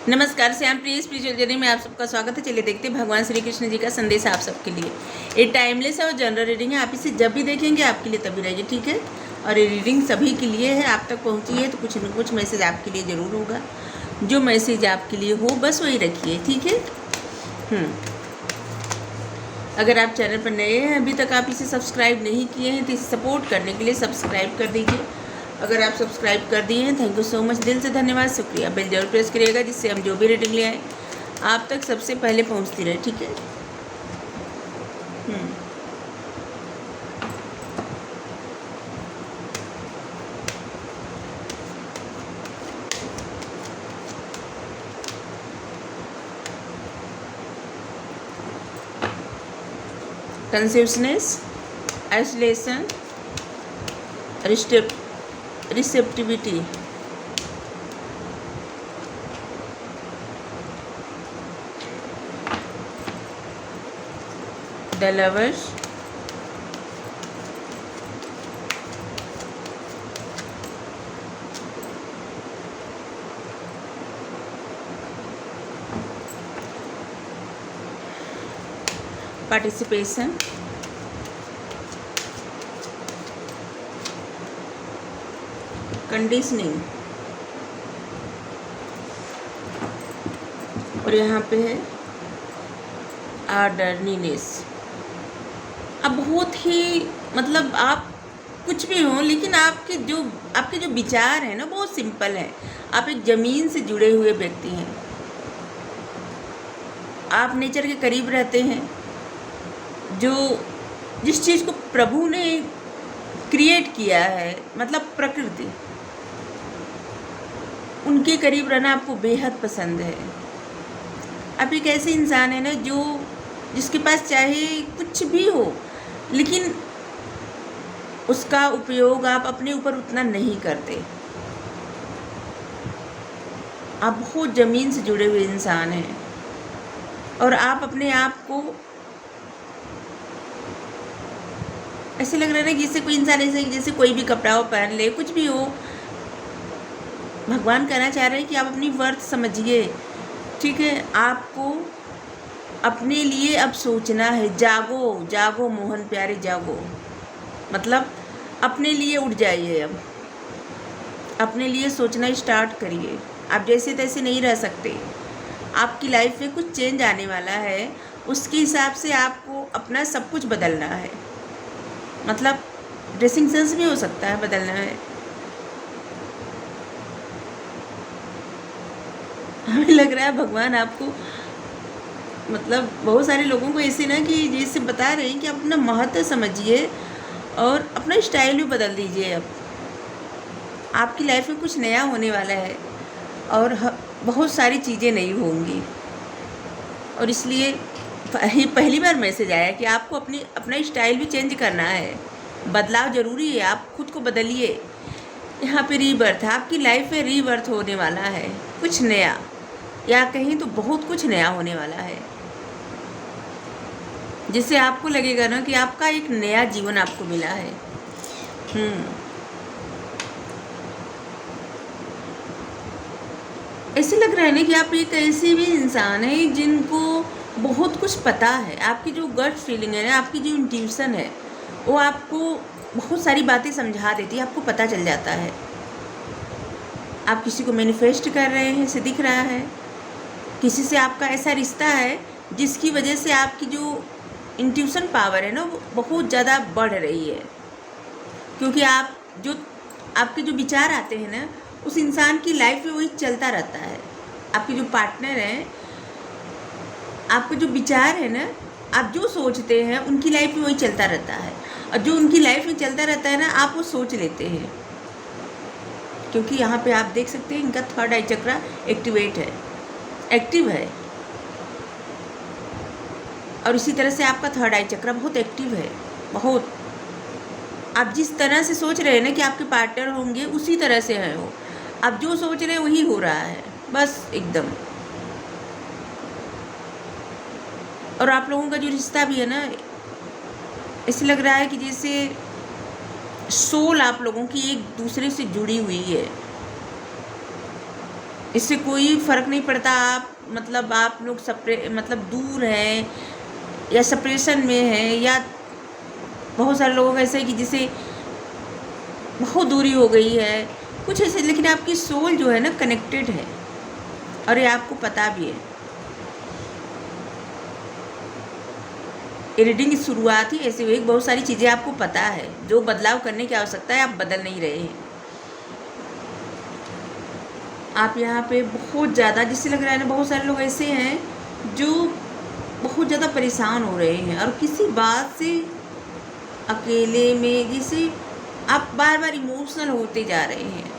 नमस्कार, श्याम प्रिय spiritual journey में आप सबका स्वागत है। चलिए देखते हैं भगवान श्री कृष्ण जी का संदेश आप सबके लिए। ये टाइमलेस है और जनरल रीडिंग है। आप इसे जब भी देखेंगे आपके लिए तभी रहेगी, ठीक है। और ये रीडिंग सभी के लिए है, आप तक पहुंची है तो कुछ न कुछ मैसेज आपके लिए ज़रूर होगा। जो मैसेज आपके लिए हो बस वही रखिए, ठीक है। अगर आप चैनल पर नए हैं, अभी तक आप इसे सब्सक्राइब नहीं किए हैं तो इसे सपोर्ट करने के लिए सब्सक्राइब कर दीजिए। अगर आप सब्सक्राइब कर दिए हैं, थैंक यू सो मच, दिल से धन्यवाद, शुक्रिया। बेल जरूर प्रेस करिएगा जिससे हम जो भी रीडिंग ले आए आप तक सबसे पहले पहुंचती रहे, ठीक है। Confusedness, isolation, receptivity, the lovers, participation, conditioning, और यहाँ पे है आर्डरनीनेस। अब बहुत ही मतलब आप कुछ भी हो, लेकिन आपके जो विचार हैं ना बहुत सिंपल है। आप एक ज़मीन से जुड़े हुए व्यक्ति हैं। आप नेचर के करीब रहते हैं। जो जिस चीज़ को प्रभु ने क्रिएट किया है, मतलब प्रकृति, उनके करीब रहना आपको बेहद पसंद है। आप एक ऐसे इंसान है ना जिसके पास चाहे कुछ भी हो, लेकिन उसका उपयोग आप अपने ऊपर उतना नहीं करते। आप बहुत ज़मीन से जुड़े हुए इंसान हैं और आप अपने आप को ऐसे लग रहा है ना कि जैसे कोई इंसान ऐसे जैसे कोई भी कपड़ा हो पहन ले, कुछ भी हो, भगवान कहना चाह रहे हैं कि आप अपनी वर्थ समझिए, ठीक है। आपको अपने लिए अब सोचना है। जागो जागो मोहन प्यारे जागो, मतलब अपने लिए उठ जाइए। अब अपने लिए सोचना स्टार्ट करिए। आप जैसे तैसे नहीं रह सकते। आपकी लाइफ में कुछ चेंज आने वाला है, उसके हिसाब से आपको अपना सब कुछ बदलना है। मतलब ड्रेसिंग सेंस भी हो सकता है बदलना है। हमें लग रहा है भगवान आपको मतलब बहुत सारे लोगों को ऐसे ना कि जैसे बता रहे हैं कि आप अपना महत्व समझिए और अपना स्टाइल भी बदल दीजिए। अब आपकी लाइफ में कुछ नया होने वाला है और बहुत सारी चीज़ें नई होंगी, और इसलिए पहली बार मैसेज आया कि आपको अपना स्टाइल भी चेंज करना है। बदलाव ज़रूरी है, आप खुद को बदलिए। यहाँ पे रीबर्थ है, आपकी लाइफ में रीबर्थ होने वाला है, कुछ नया, या कहीं तो बहुत कुछ नया होने वाला है, जिससे आपको लगेगा ना कि आपका एक नया जीवन आपको मिला है। ऐसे लग रहा है ना कि आप एक ऐसे भी इंसान है जिनको बहुत कुछ पता है। आपकी जो गट फीलिंग है ना, आपकी जो इंट्यूशन है, वो आपको बहुत सारी बातें समझा देती है, आपको पता चल जाता है। आप किसी को मैनिफेस्ट कर रहे हैं, इसे दिख रहा है। किसी से आपका ऐसा रिश्ता है जिसकी वजह से आपकी जो इंट्यूशन पावर है ना वो बहुत ज़्यादा बढ़ रही है, क्योंकि आपके जो विचार आते हैं ना, उस इंसान की लाइफ में वही चलता रहता है। आपके जो पार्टनर हैं, आपके जो विचार है ना, आप जो सोचते हैं उनकी लाइफ में वही चलता रहता है, और जो उनकी लाइफ में चलता रहता है ना, आप वो सोच लेते हैं। क्योंकि यहाँ पे आप देख सकते हैं इनका थर्ड आई चक्रा एक्टिव है, और इसी तरह से आपका थर्ड आई चक्रा बहुत एक्टिव है। बहुत आप जिस तरह से सोच रहे हैं ना कि आपके पार्टनर होंगे, उसी तरह से है वो। आप जो सोच रहे हैं वही हो रहा है, बस एकदम। और आप लोगों का जो रिश्ता भी है ना, ऐसे लग रहा है कि जैसे सोल आप लोगों की एक दूसरे से जुड़ी हुई है। इससे कोई फ़र्क नहीं पड़ता आप मतलब आप लोग मतलब दूर हैं या सेपरेशन में हैं, या बहुत सारे लोगों का ऐसा है कि जिसे बहुत दूरी हो गई है कुछ ऐसे, लेकिन आपकी सोल जो है ना कनेक्टेड है, और ये आपको पता भी है। ये रीडिंग की शुरुआत ही ऐसी हुई, बहुत सारी चीज़ें आपको पता है, जो बदलाव करने की आवश्यकता है आप बदल नहीं रहे हैं। आप यहाँ पे बहुत ज़्यादा, जिससे लग रहा है ना बहुत सारे लोग ऐसे हैं जो बहुत ज़्यादा परेशान हो रहे हैं, और किसी बात से अकेले में जैसे आप बार बार इमोशनल होते जा रहे हैं,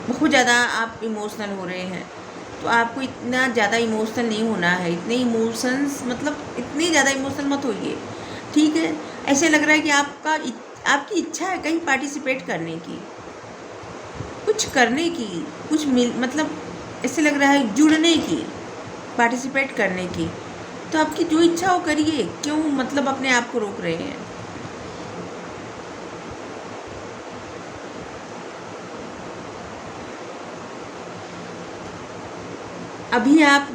बहुत ज़्यादा आप इमोशनल हो रहे हैं। तो आपको इतना ज़्यादा इमोशनल नहीं होना है, इतने इमोशंस मतलब इतनी ज़्यादा इमोशनल मत होइए, ठीक है। ऐसे लग रहा है कि आपकी इच्छा है कहीं पार्टिसिपेट करने की, कुछ करने की, कुछ मतलब ऐसे लग रहा है जुड़ने की, पार्टिसिपेट करने की। तो आपकी जो इच्छा हो करिए, क्यों मतलब अपने आप को रोक रहे हैं। अभी आप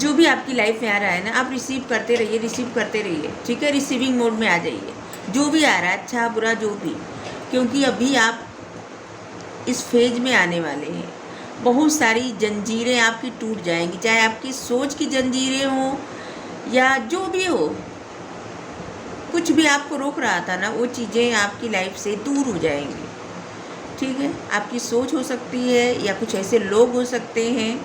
जो भी आपकी लाइफ में आ रहा है ना, आप रिसीव करते रहिए, ठीक है। रिसीविंग मोड में आ जाइए, जो भी आ रहा है अच्छा बुरा जो भी, क्योंकि अभी आप इस फेज में आने वाले हैं। बहुत सारी जंजीरें आपकी टूट जाएंगी, चाहे आपकी सोच की जंजीरें हों या जो भी हो, कुछ भी आपको रोक रहा था ना, वो चीज़ें आपकी लाइफ से दूर हो जाएंगी, ठीक है। आपकी सोच हो सकती है, या कुछ ऐसे लोग हो सकते हैं,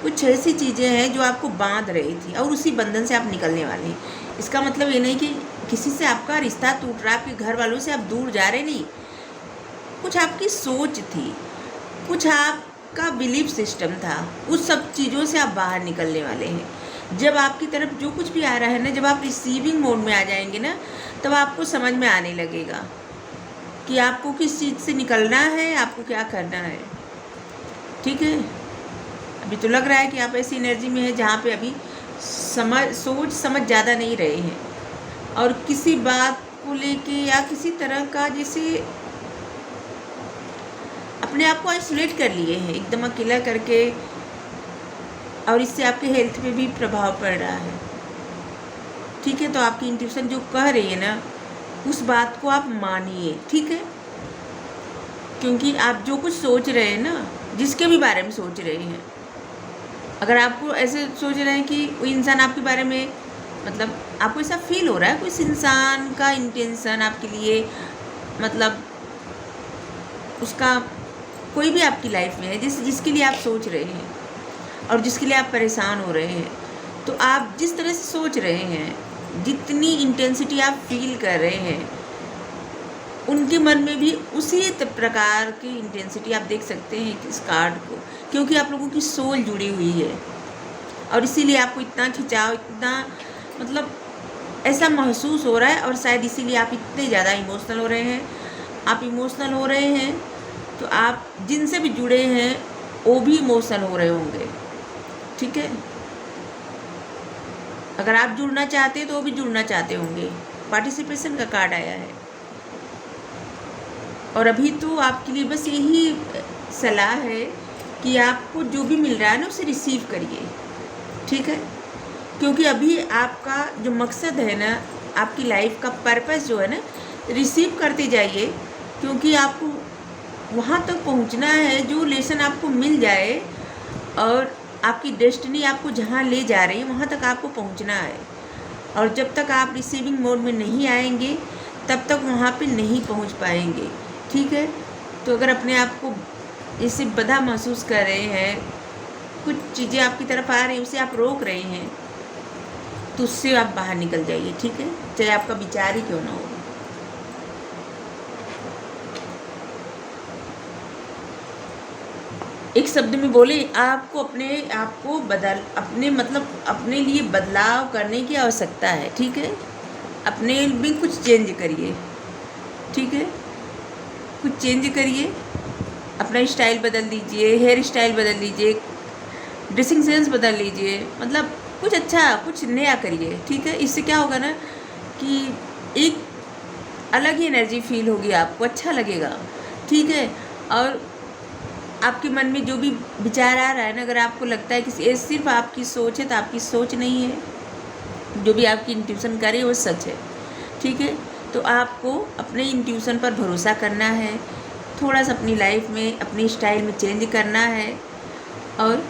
कुछ ऐसी चीज़ें हैं जो आपको बांध रही थी, और उसी बंधन से आप निकलने वाले हैं। इसका मतलब ये नहीं कि किसी से आपका रिश्ता टूट रहा, आपके घर वालों से आप दूर जा रहे, नहीं। कुछ आपकी सोच थी, कुछ आपका बिलीफ सिस्टम था, उस सब चीज़ों से आप बाहर निकलने वाले हैं। जब आपकी तरफ जो कुछ भी आ रहा है ना, जब आप रिसीविंग मोड में आ जाएंगे ना, तब आपको समझ में आने लगेगा कि आपको किस चीज़ से निकलना है, आपको क्या करना है, ठीक है। अभी तो लग रहा है कि आप ऐसी एनर्जी में हैं जहाँ पे अभी सोच समझ ज़्यादा नहीं रहे हैं, और किसी बात को लेके या किसी तरह का जैसे अपने आप को आइसोलेट कर लिए हैं एकदम अकेला करके, और इससे आपके हेल्थ पे भी प्रभाव पड़ रहा है, ठीक है। तो आपकी इंट्यूशन जो कह रही है ना, उस बात को आप मानिए, ठीक है। क्योंकि आप जो कुछ सोच रहे हैं ना, जिसके भी बारे में सोच रहे हैं, अगर आपको ऐसे सोच रहे हैं कि कोई इंसान आपके बारे में मतलब आपको ऐसा फील हो रहा है, कोई इंसान का इंटेंशन आपके लिए मतलब उसका कोई भी आपकी लाइफ में है जिसके लिए आप सोच रहे हैं और जिसके लिए आप परेशान हो रहे हैं, तो आप जिस तरह से सोच रहे हैं, जितनी इंटेंसिटी आप फील कर रहे हैं, उनके मन में भी उसी प्रकार की इंटेंसिटी आप देख सकते हैं इस कार्ड को, क्योंकि आप लोगों की सोल जुड़ी हुई है, और इसीलिए आपको इतना खिंचाव, इतना मतलब ऐसा महसूस हो रहा है, और शायद इसीलिए आप इतने ज़्यादा इमोशनल हो रहे हैं। आप इमोशनल हो रहे हैं तो आप जिनसे भी जुड़े हैं वो भी इमोशनल हो रहे होंगे, ठीक है। अगर आप जुड़ना चाहते हैं तो वो भी जुड़ना चाहते होंगे। पार्टिसिपेशन का कार्ड आया है, और अभी तो आपके लिए बस यही सलाह है कि आपको जो भी मिल रहा है ना उसे रिसीव करिए, ठीक है। क्योंकि अभी आपका जो मकसद है ना, आपकी लाइफ का पर्पस जो है ना, रिसीव करते जाइए, क्योंकि आपको वहाँ तक पहुँचना है जो लेसन आपको मिल जाए, और आपकी डेस्टिनी आपको जहाँ ले जा रही है वहाँ तक आपको पहुँचना है। और जब तक आप रिसीविंग मोड में नहीं आएंगे तब तक वहाँ पे नहीं पहुँच पाएंगे, ठीक है। तो अगर अपने आप को जैसे बंधा महसूस कर रहे हैं, कुछ चीज़ें आपकी तरफ आ रही हैं उसे आप रोक रहे हैं, तो उससे आप बाहर निकल जाइए, ठीक है, चाहे आपका विचार ही क्यों ना हो। एक शब्द में बोले, आपको अपने आप को अपने लिए बदलाव करने की आवश्यकता है, ठीक है। अपने में कुछ चेंज करिए, ठीक है, कुछ चेंज करिए, अपना स्टाइल बदल दीजिए, हेयर स्टाइल बदल लीजिए, ड्रेसिंग सेंस बदल लीजिए, मतलब कुछ अच्छा, कुछ नया करिए, ठीक है। इससे क्या होगा ना कि एक अलग ही एनर्जी फील होगी, आपको अच्छा लगेगा, ठीक है। और आपके मन में जो भी विचार आ रहा है ना, अगर आपको लगता है कि ये सिर्फ आपकी सोच है, तो आपकी सोच नहीं है। जो भी आपकी इंट्यूशन कर रही है वो सच है, ठीक है। तो आपको अपने इंट्यूशन पर भरोसा करना है, थोड़ा सा अपनी लाइफ में अपनी स्टाइल में चेंज करना है, और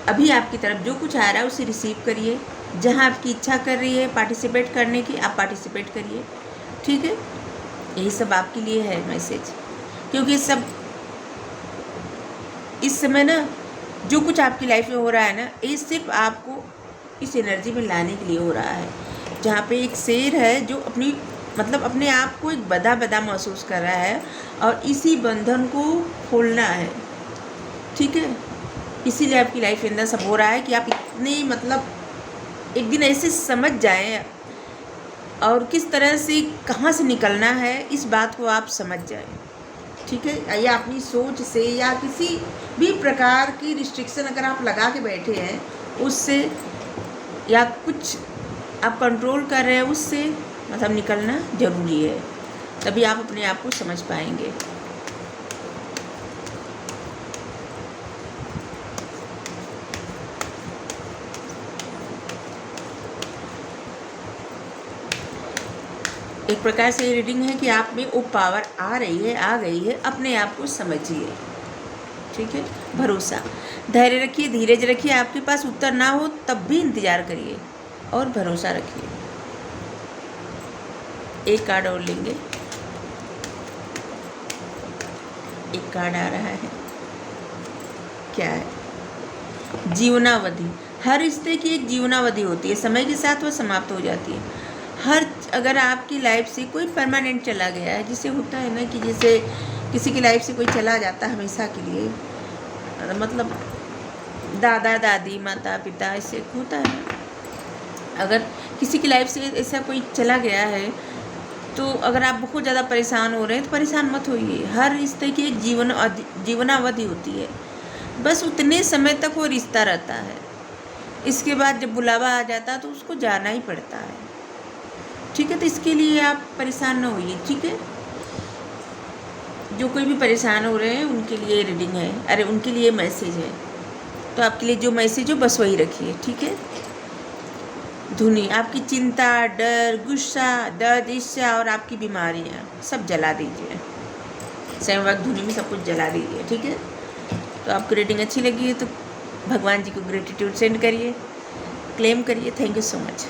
अभी आपकी तरफ जो कुछ आ रहा है उसे रिसीव करिए। जहाँ आपकी इच्छा कर रही है पार्टिसिपेट करने की, आप पार्टिसिपेट करिए, ठीक है। यही सब आपके लिए है मैसेज, क्योंकि सब इस समय ना जो कुछ आपकी लाइफ में हो रहा है ना, ये सिर्फ आपको इस एनर्जी में लाने के लिए हो रहा है। जहाँ पे एक शेर है जो अपनी मतलब अपने आप को एक बंधा बंधा महसूस कर रहा है, और इसी बंधन को खोलना है, ठीक है। इसीलिए आपकी लाइफ के अंदर सब हो रहा है कि आप इतने मतलब एक दिन ऐसे समझ जाएं, और किस तरह से कहाँ से निकलना है इस बात को आप समझ जाएं, ठीक है। या अपनी सोच से या किसी भी प्रकार की रिस्ट्रिक्शन अगर आप लगा के बैठे हैं उससे, या कुछ आप कंट्रोल कर रहे हैं उससे, मतलब निकलना ज़रूरी है, तभी आप अपने आप को समझ पाएंगे। एक प्रकार से ये रीडिंग है कि आप में वो पावर आ रही है, आ गई है, अपने आप को समझिए, ठीक है। भरोसा, धैर्य रखिए, धीरज रखिए। आपके पास उत्तर ना हो तब भी इंतज़ार करिए और भरोसा रखिए। एक कार्ड और लेंगे, एक कार्ड आ रहा है, क्या है? जीवनावधि। हर रिश्ते की एक जीवनावधि होती है, समय के साथ वह समाप्त हो जाती है। अगर आपकी लाइफ से कोई परमानेंट चला गया है, जिसे होता है ना कि जैसे किसी की लाइफ से कोई चला जाता है हमेशा के लिए, मतलब दादा दादी माता पिता ऐसे होता है ना। अगर किसी की लाइफ से ऐसा कोई चला गया है, तो अगर आप बहुत ज़्यादा परेशान हो रहे हैं तो परेशान मत होइए। हर रिश्ते की एक जीवनावधि होती है, बस उतने समय तक वो रिश्ता रहता है। इसके बाद जब बुलावा आ जाता है तो उसको जाना ही पड़ता है, ठीक है। तो इसके लिए आप परेशान ना होइए, ठीक है। जो कोई भी परेशान हो रहे हैं उनके लिए रीडिंग है, अरे उनके लिए मैसेज है। तो आपके लिए जो मैसेज हो बस वही रखिए, ठीक है। धुनी, आपकी चिंता, डर, गुस्सा, दर्द, ईर्ष्या और आपकी बीमारियाँ सब जला दीजिए। स्वयंवक धुनी में सब कुछ जला दीजिए, ठीक है। तो आपको रीडिंग अच्छी लगी है तो भगवान जी को ग्रेटिट्यूड सेंड करिए, क्लेम करिए। Thank you so much.